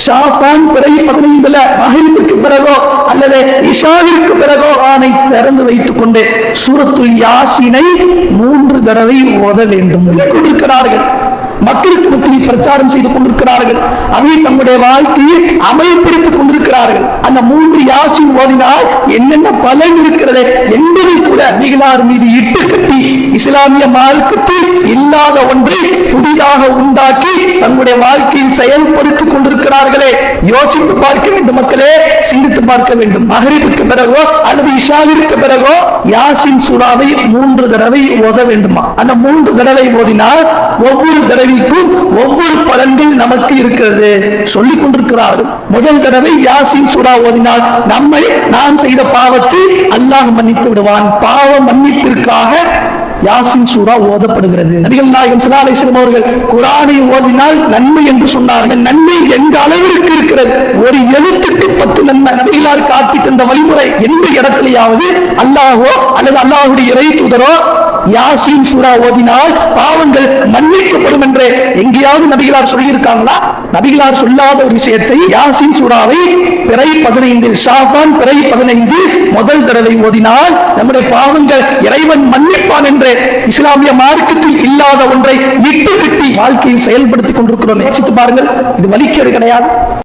ஷாபான் பிறை 15 மஹரிபுக்கு பிறகோ அல்லது இஷாவிற்கு பிறகோ ஆனை திறந்து வைத்துக் கொண்டு சூரத்துல் யாசீனை 3 தடவை ஓத வேண்டும் கொண்டிருக்கிறார்கள். மக்களுக்கு மத்தியில் பிரச்சாரம் செய்து கொண்டிருக்கிறார்கள். அதை தங்களுடைய வாழ்க்கையை அமைப்பிடித்துக் கொண்டிருக்கிறார்கள். அந்த 3 யாசீன் ஓதினால் என்னென்ன பலன் இருக்கிறது என்பதை கூட நபிகளார் மீது இட்டு கட்டி இஸ்லாமிய மார்க்கத்தில் இல்லாத ஒன்றை புதிதாக உண்டாக்கி தங்களுடைய வாழ்க்கையில் செயல்படுத்திக் கொண்டிருக்கிறார்களே. யோசித்து பார்க்க வேண்டும் மக்களே, சிந்தித்து பார்க்க வேண்டும். மஹரிபுக்கு பிறகோ அல்லது இஷாவிற்கு பிறகோ யாசீன் சூராவை 3 தடவை ஓத வேண்டுமா? அந்த 3 தடவை ஓதினால் ஒவ்வொரு தடவைக்கும் ஒவ்வொரு பலன்கள் நமக்கு இருக்கிறது சொல்லிக் கொண்டிருக்கிறார்கள். முதல் தடவை யாசீன் சூரா ஓதினால் நாம் செய்த பாவத்தை அல்லாஹ் மன்னித்து விடுவான். பாவ மன்னிப்பிற்காக யாசீன் சூரா ஓதப்படுகிறது. நபிகள் நாயகம் ஸல்லல்லாஹு அலைஹி வஸல்லம் அவர்கள் குர்ஆனை ஓதினால் நன்மை என்று சொன்னார்கள். நன்மை எந்த அளவிற்கு இருக்கிறது? ஒரு எழுத்துக்கு 10 நன்மை. நபிகளார் காட்டி தந்த வழிமுறை எந்த இடத்திலேயாவது அல்லாஹோ அல்லது அல்லாஹ்வுடைய இறை தூதரோ யாசீன் சூரா ஓதினால் பாவங்கள் மன்னிக்கப்படும் என்று எங்கேயாவது நபிகளார் சொல்லி இருக்காங்களா? நபிகளார் சொல்லாத ஒரு விஷயத்தை யாசீன் சூராவை பிறை 15 ஷாபான் பிறை 15 முதல் தடவை ஓதினால் நம்முடைய பாவங்கள் இறைவன் மன்னிப்பான் என்று இஸ்லாமிய மார்க்கத்தில் இல்லாத ஒன்றை இட்டு கட்டி வாழ்க்கையில் செயல்படுத்திக் கொண்டிருக்கிறோம். யோசித்து பாருங்கள், இது வலிக்கிறது கிடையாது.